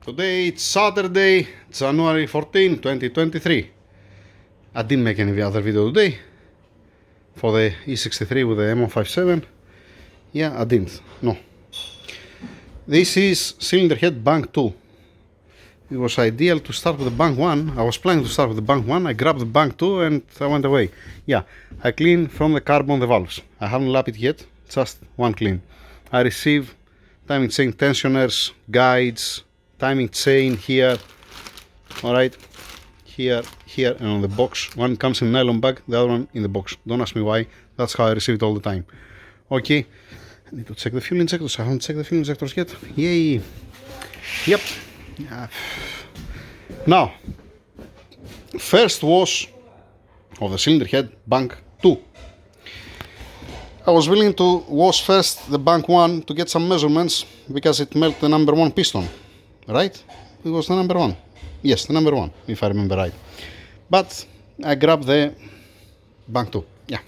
Today it's Saturday, January 14, 2023. I didn't make any other video today for the E63 with the M157. Yeah, I didn't, no. This is cylinder head bank 2. It was ideal to start with the bank 1. I was planning to start with the bank 1. I grabbed the bank 2 and I went away. Yeah, I cleaned from the carbon the valves. I haven't lapped it yet, just one clean. I received timing chain tensioners, guides, timing chain here, alright, here, and on the box. One comes in nylon bag, the other one in the box. Don't ask me why, that's how I receive it all the time. Okay, I need to check the fuel injectors. I haven't checked the fuel injectors yet. Yay! Yep. Now, first wash of the cylinder head bank 2. I was willing to wash first the bank 1 to get some measurements because it melted the number 1 piston, right? It was the number 1. Yes, the number 1, if I remember right. But I grabbed the bank 2. Yeah.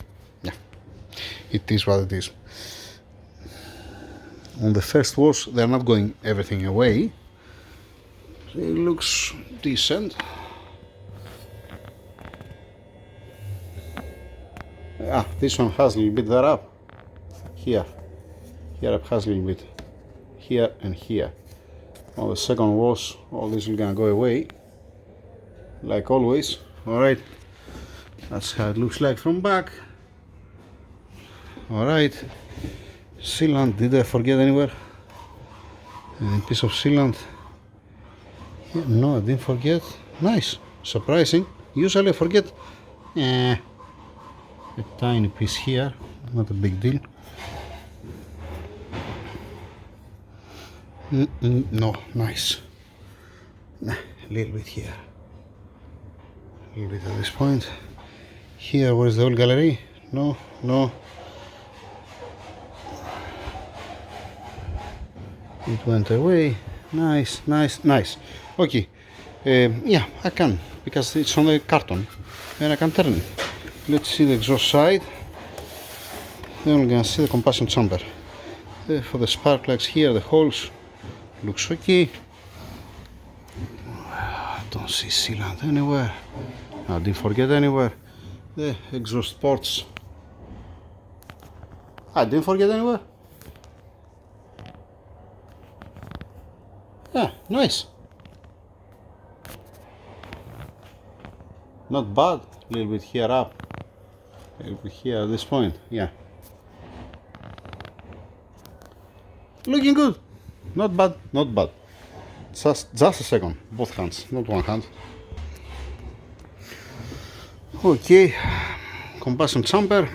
It is what it is. On the first wash, they're not going everything away. It looks decent. This one has a little bit there up. Here up has a little bit. Here and here. On the second wash, all this is gonna go away. Like always. Alright. That's how it looks like from back. Alright. Sealant, did I forget anywhere? Any piece of sealant? Yeah, no, I didn't forget. Nice, surprising. Usually I forget a tiny piece here, not a big deal. No, nice. A little bit here, a little bit at this point. Here, where's the old gallery? No. It went away. Nice. Okay, yeah, I can, because it's on the carton and I can turn it. Let's see the exhaust side. Then we're gonna see the combustion chamber. For the spark plugs here, the holes looks okay. I don't see sealant anywhere. I didn't forget anywhere. The exhaust ports. I didn't forget anywhere. Yeah, nice. Not bad. A little bit here up. A little bit here at this point. Yeah. Looking good. Not bad. Just a second. Both hands, not one hand. Okay. Combustion chamber.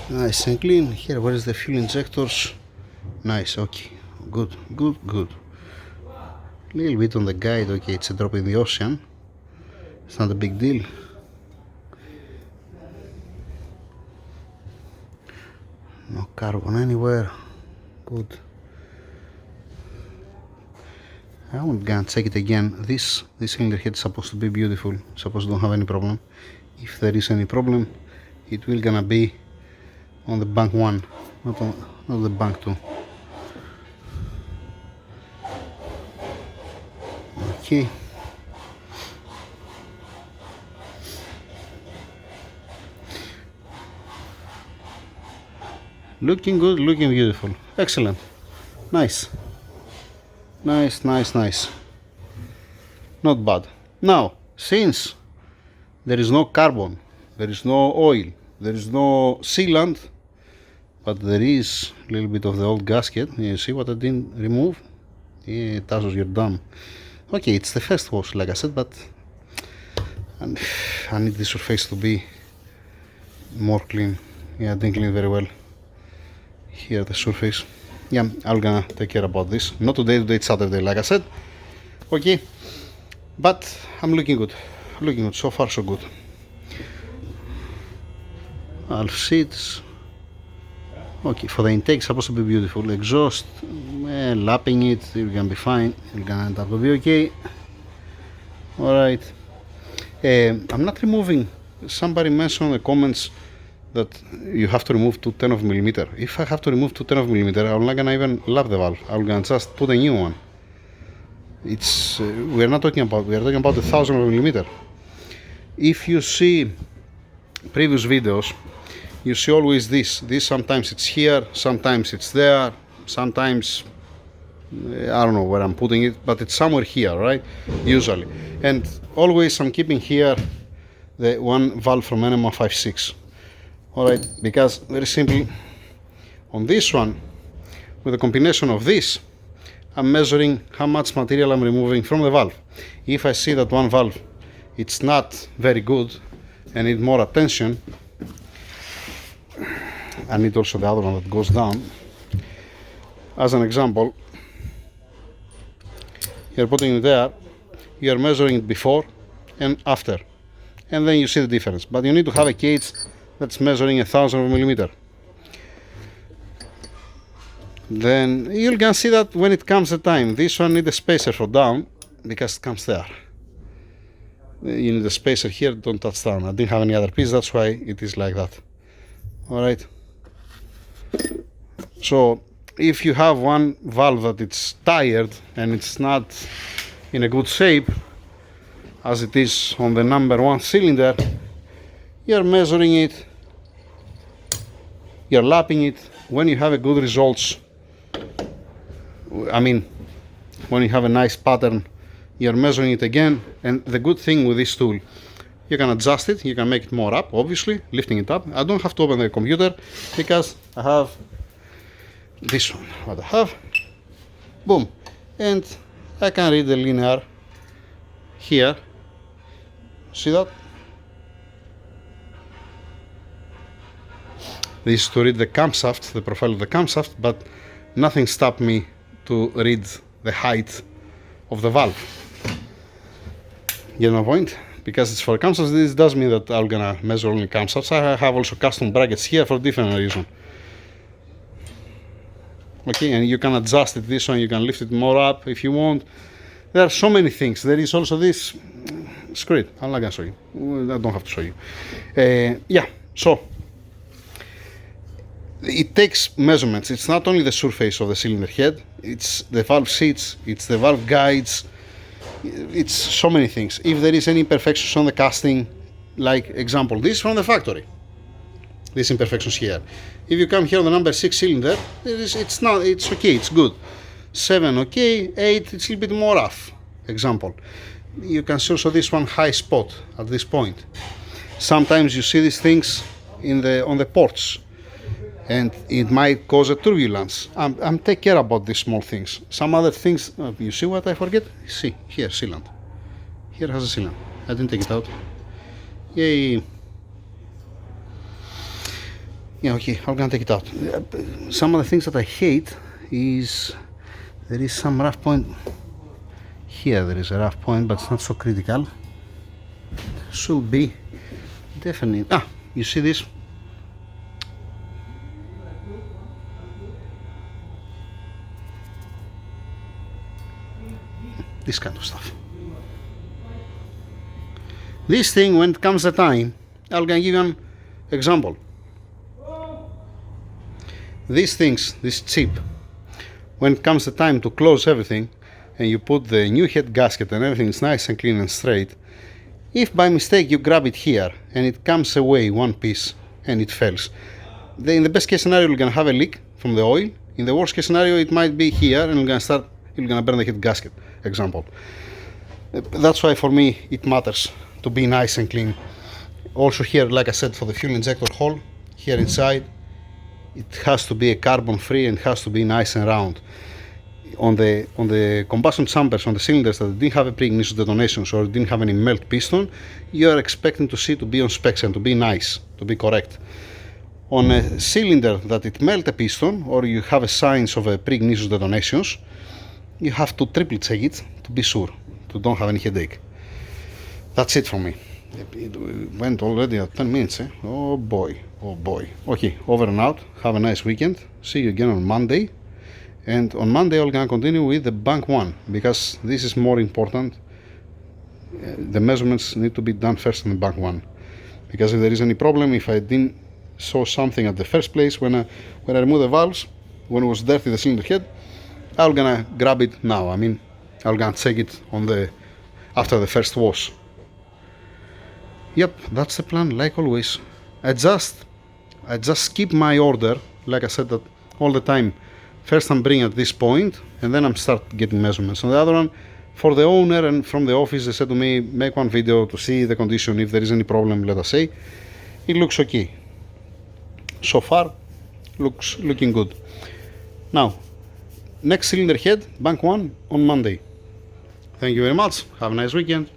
Nice and clean. Here, where is the fuel injectors? Nice. Okay. Good. A little bit on the guide. Okay, it's a drop in the ocean. It's not a big deal. No carbon anywhere. Good. I'm gonna check it again. This cylinder head is supposed to be beautiful. Supposed to don't have any problem. If there is any problem, it will gonna be on the bank 1, not the bank 2. Okay. Looking good, looking beautiful. Excellent. Nice. Not bad. Now, since there is no carbon, there is no oil, there is no sealant, but there is a little bit of the old gasket. You see what I didn't remove? Yeah, Tazos, you're dumb. Okay, it's the first wash, like I said, but I need the surface to be more clean. Yeah, I didn't clean it very well. Here, the surface. Yeah, I'm gonna take care about this. Not today, it's Saturday, like I said. Okay, but I'm looking good. So far, so good. Valve seats. Okay, for the intake, supposed to be beautiful. Exhaust, lapping it, you're gonna be fine. You're gonna end up to be okay. Alright. I'm not removing. Somebody mentioned in the comments that you have to remove 2/10 of millimeter. If I have to remove 2/10 of millimeter, I'm not gonna even lap the valve. I'm gonna just put a new one. It's we are talking about 1,000 millimeter. If you see previous videos, you see always this sometimes it's here, sometimes it's there, sometimes I don't know where I'm putting it, but it's somewhere here, right? Usually. And always I'm keeping here the one valve from NM156. Alright, because very simply on this one, with a combination of this, I'm measuring how much material I'm removing from the valve. If I see that one valve it's not very good and need more attention, I need also the other one that goes down. As an example, you're putting it there, you're measuring it before and after, and then you see the difference. But you need to have a gauge that's measuring 1,000 millimeter. Then you're gonna see that when it comes the time, this one needs a spacer for down because it comes there. You need a spacer here, don't touch down. I didn't have any other piece, that's why it is like that. Alright. So if you have one valve that it's tired and it's not in a good shape, as it is on the number 1 cylinder, you're measuring it, you're lapping it. When you have a good results, I mean when you have a nice pattern, you're measuring it again. And the good thing with this tool, you can adjust it, you can make it more up, obviously, lifting it up. I don't have to open the computer because I have this one, what I have, boom, and I can read the linear here, see that? This is to read the camshaft, the profile of the camshaft, but nothing stopped me to read the height of the valve. You know my point? Because it's for camshafts, this does mean that I'm gonna measure only camshafts. I have also custom brackets here for different reason. Okay, and you can adjust it, this one, you can lift it more up if you want. There are so many things. There is also this, screw it, I'm not gonna show you. I don't have to show you. Yeah, so it takes measurements. It's not only the surface of the cylinder head, it's the valve seats, it's the valve guides, it's so many things. If there is any imperfections on the casting, like example, this from the factory, these imperfections here. If you come here on the number 6 cylinder, it's okay, it's good. 7 okay, 8 it's a little bit more rough. Example. You can see also this one high spot at this point. Sometimes you see these things on the ports, and it might cause a turbulence. I'm take care about these small things. Some other things, you see what I forget? See, here, sealant. Here has a sealant. I didn't take it out. Yay. Yeah, okay, I'm gonna take it out. Some of the things that I hate is there is some rough point. Here there is a rough point, but it's not so critical. Should be definitely. You see this? This kind of stuff. This thing, when it comes the time, I'm gonna give you an example. These things, this chip, when it comes the time to close everything and you put the new head gasket and everything is nice and clean and straight, if by mistake you grab it here and it comes away one piece and it fails, then in the best case scenario you're gonna have a leak from the oil. In the worst case scenario it might be here and you're gonna burn the head gasket, example. That's why for me it matters to be nice and clean. Also here, like I said, for the fuel injector hole here inside, it has to be a carbon free and has to be nice and round. On the combustion chambers, on the cylinders that didn't have a pre-ignition detonations or didn't have any melt piston, you are expecting to see to be on specs and to be nice, to be correct. On a cylinder that it melt a piston or you have a signs of a pre-ignition detonations, you have to triple check it to be sure to don't have any headache. That's it for me. It went already at 10 minutes, eh? Oh boy, oh boy. Okay, over and out. Have a nice weekend. See you again on Monday. And on Monday I'm gonna continue with the bank 1 because this is more important. The measurements need to be done first in the bank 1. Because if there is any problem, if I didn't saw something at the first place when I removed the valves, when it was dirty the cylinder head, I'm gonna grab it now. I mean, I'm gonna check it on the after the first wash. Yep, that's the plan, like always. I just skip my order, like I said that all the time. First I'm bringing at this point, and then I'm start getting measurements. On the other one, for the owner and from the office, they said to me, make one video to see the condition, if there is any problem, let us say. It looks okay. So far, looking good. Now, next cylinder head, bank 1 on Monday. Thank you very much. Have a nice weekend.